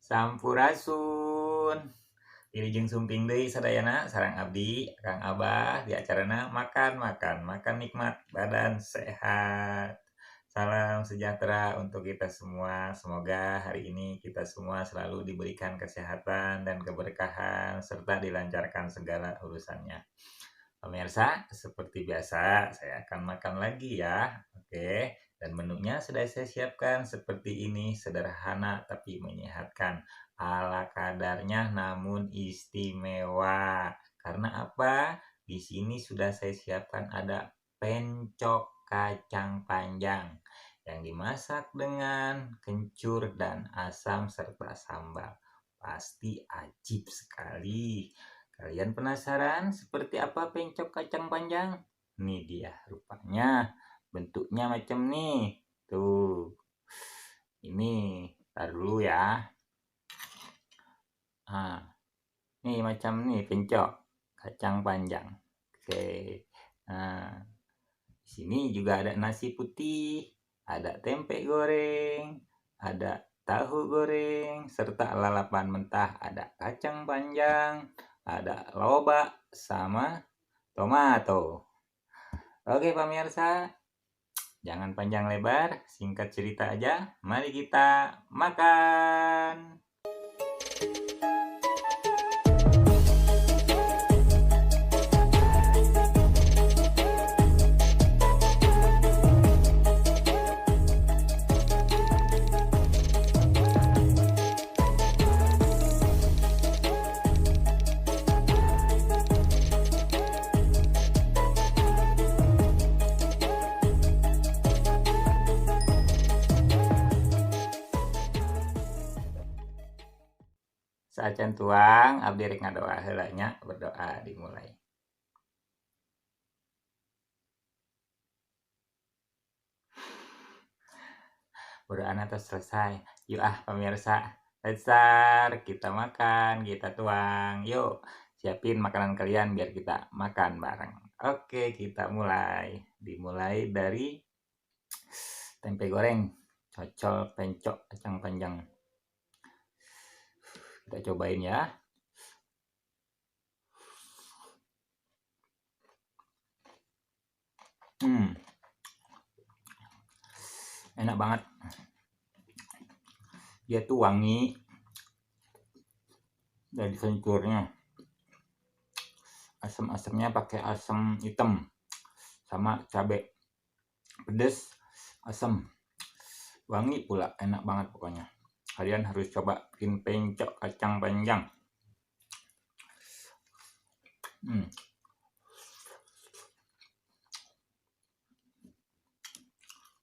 Sampurasun. Wilujeng sumping deui sadayana sareng abdi Kang Abah di acarana makan nikmat badan sehat. Salam sejahtera untuk kita semua. Semoga hari ini kita semua selalu diberikan kesehatan dan keberkahan serta dilancarkan segala urusannya. Pemirsa, seperti biasa saya akan makan lagi ya. Oke, dan menunya sudah saya siapkan seperti ini, sederhana tapi menyehatkan. Ala kadarnya namun istimewa. Karena apa? Di sini sudah saya siapkan ada pencok kacang panjang yang dimasak dengan kencur dan asam serta sambal. Pasti ajib sekali. Kalian penasaran seperti apa pencok kacang panjang? Nih dia rupanya. Bentuknya macam nih. Tuh. Ini. Tar dulu ya. Nah. Nih macam nih pencok kacang panjang. Oke. Nah. Di sini juga ada nasi putih. Ada tempe goreng. Ada tahu goreng. Serta lalapan mentah. Ada kacang panjang. Ada lobak sama tomato. Oke pemirsa, jangan panjang lebar, singkat cerita aja. Mari kita makan. Sacan tuang, abdi rek ngadoa heula nya, berdoa dimulai. Berdoa atas selesai. Yuk pemirsa, besar kita makan, kita tuang. Yuk, siapin makanan kalian biar kita makan bareng. Oke, kita mulai. Dimulai dari tempe goreng, cocol pencok kacang panjang. Kita cobain ya. Enak banget. Dia tuh wangi dari kencurnya. Asam-asamnya pakai asam hitam sama cabai. Pedes, asam. Wangi pula, enak banget pokoknya. Kalian harus coba bikin pencok kacang panjang.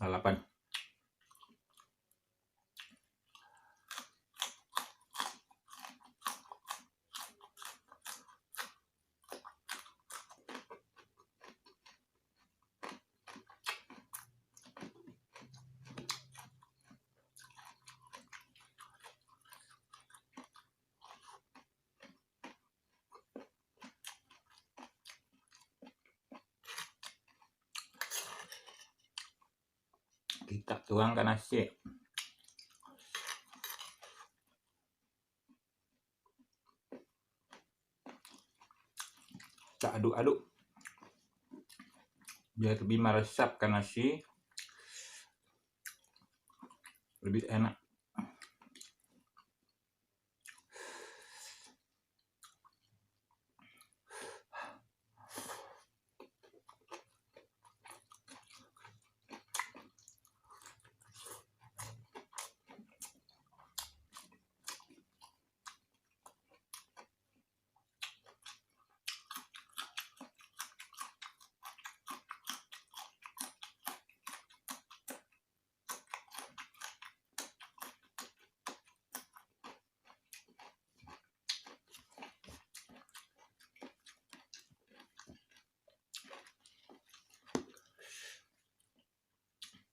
Lalapan. Kita tuang ke nasi. Kita aduk-aduk biar lebih meresap ke nasi, lebih enak.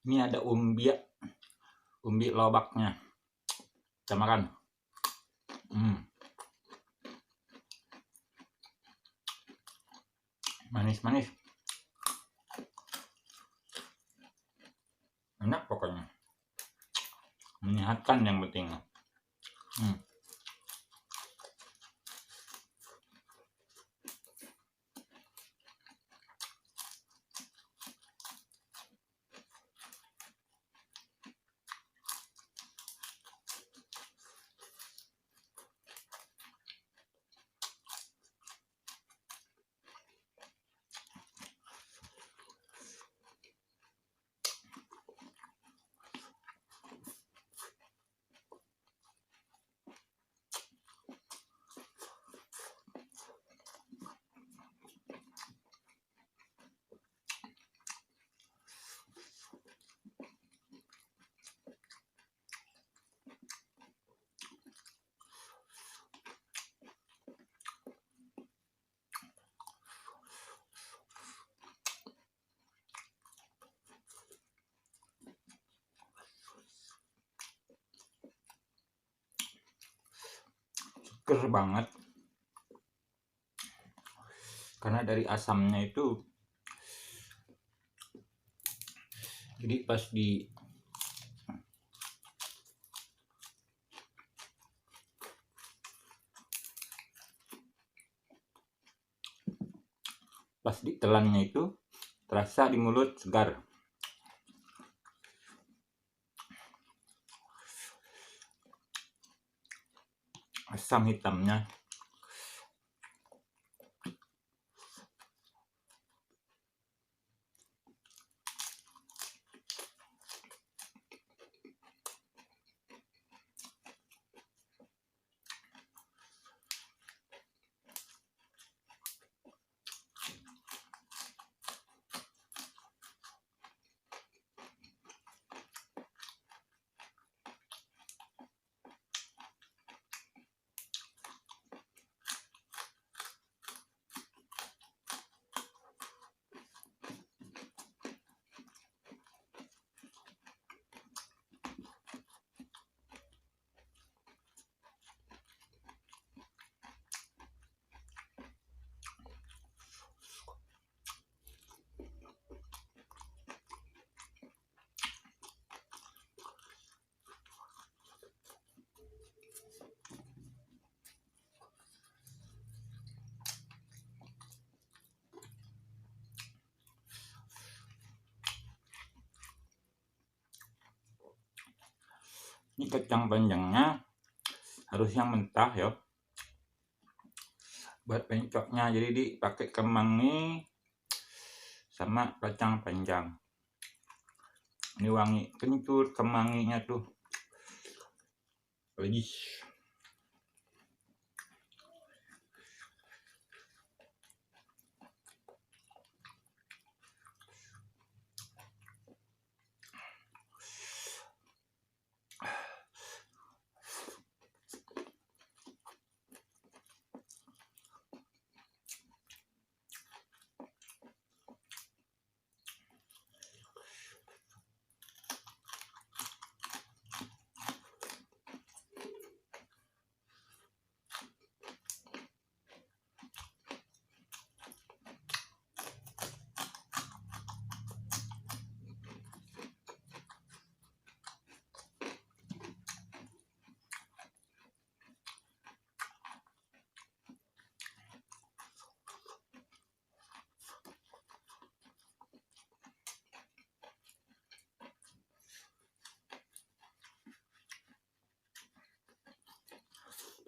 Ini ada umbi lobaknya. Kita makan. Manis-manis. Enak pokoknya. Menyehatkan yang penting. Hmm. Seger banget karena dari asamnya itu. Jadi pas ditelannya itu terasa di mulut segar. Asam hitamnya ini kacang panjangnya harus yang mentah ya buat pencoknya. Jadi dipakai kemangi sama kacang panjang. Ini wangi kencur kemanginya tuh. Lagi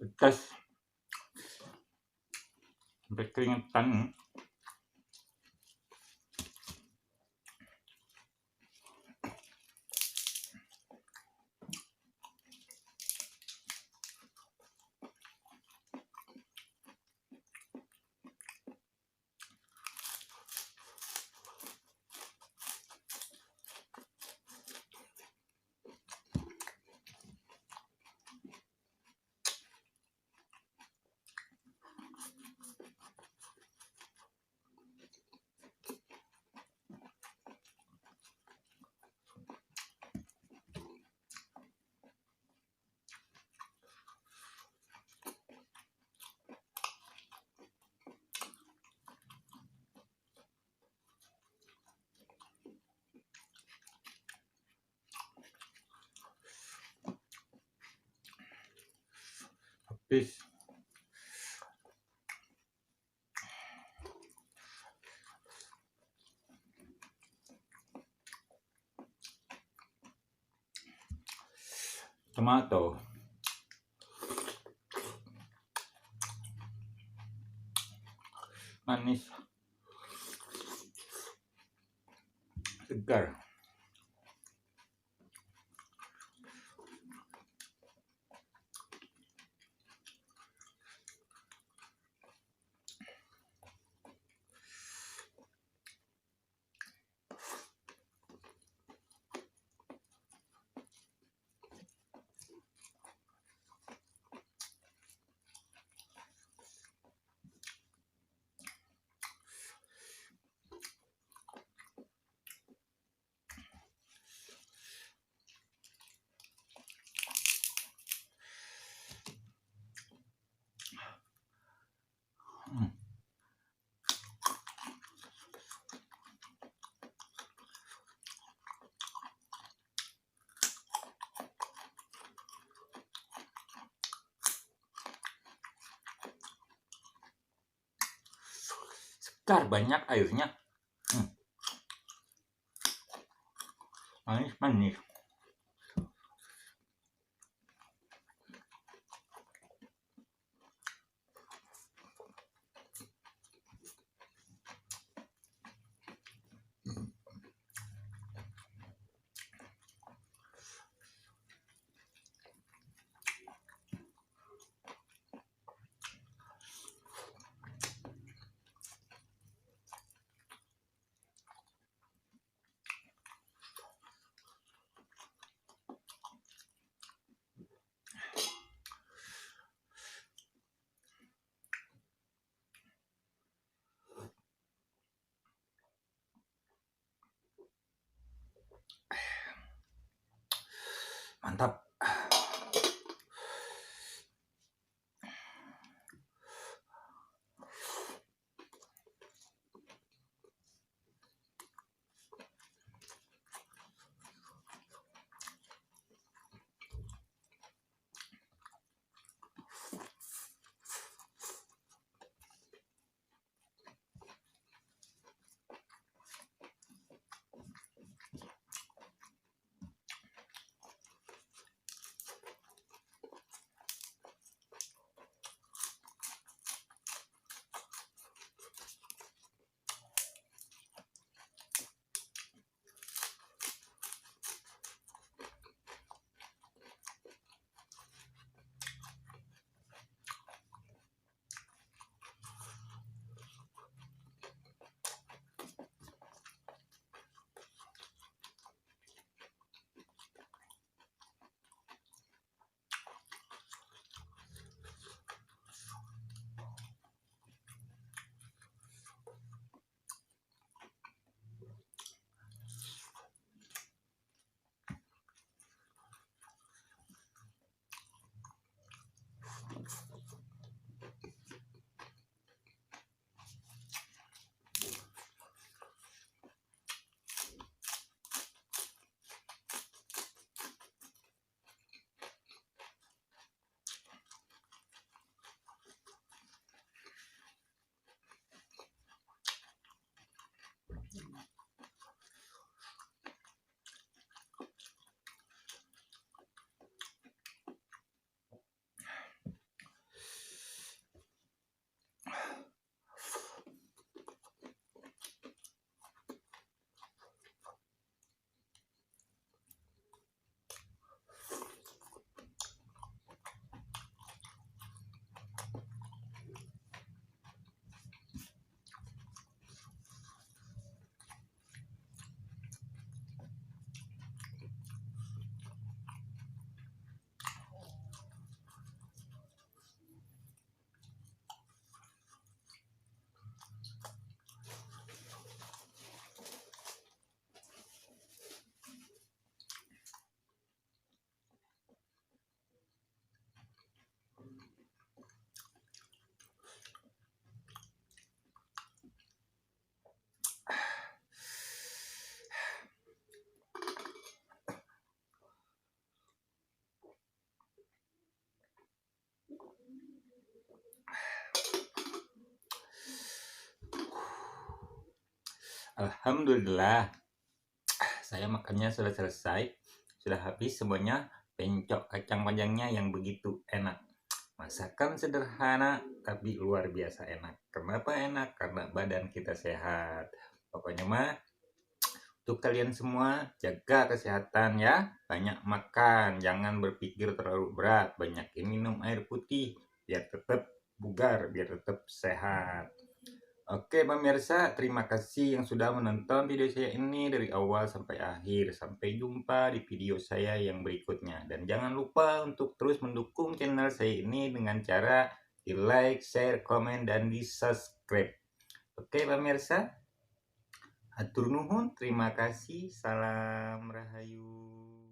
pedas sampai keringetan. Peace. Tomato. Manis. Segar. Segar, banyak airnya. Manis. Alhamdulillah, saya makannya sudah selesai, sudah habis semuanya. Pencok kacang panjangnya yang begitu enak. Masakan sederhana tapi luar biasa enak. Kenapa enak? Karena badan kita sehat. Pokoknya mah untuk kalian semua jaga kesehatan ya. Banyak makan, jangan berpikir terlalu berat. Banyakin minum air putih biar tetap bugar, biar tetap sehat. Oke pemirsa, terima kasih yang sudah menonton video saya ini dari awal sampai akhir. Sampai jumpa di video saya yang berikutnya. Dan jangan lupa untuk terus mendukung channel saya ini dengan cara di like, share, komen, dan di subscribe. Oke pemirsa, hatur nuhun, terima kasih, salam rahayu.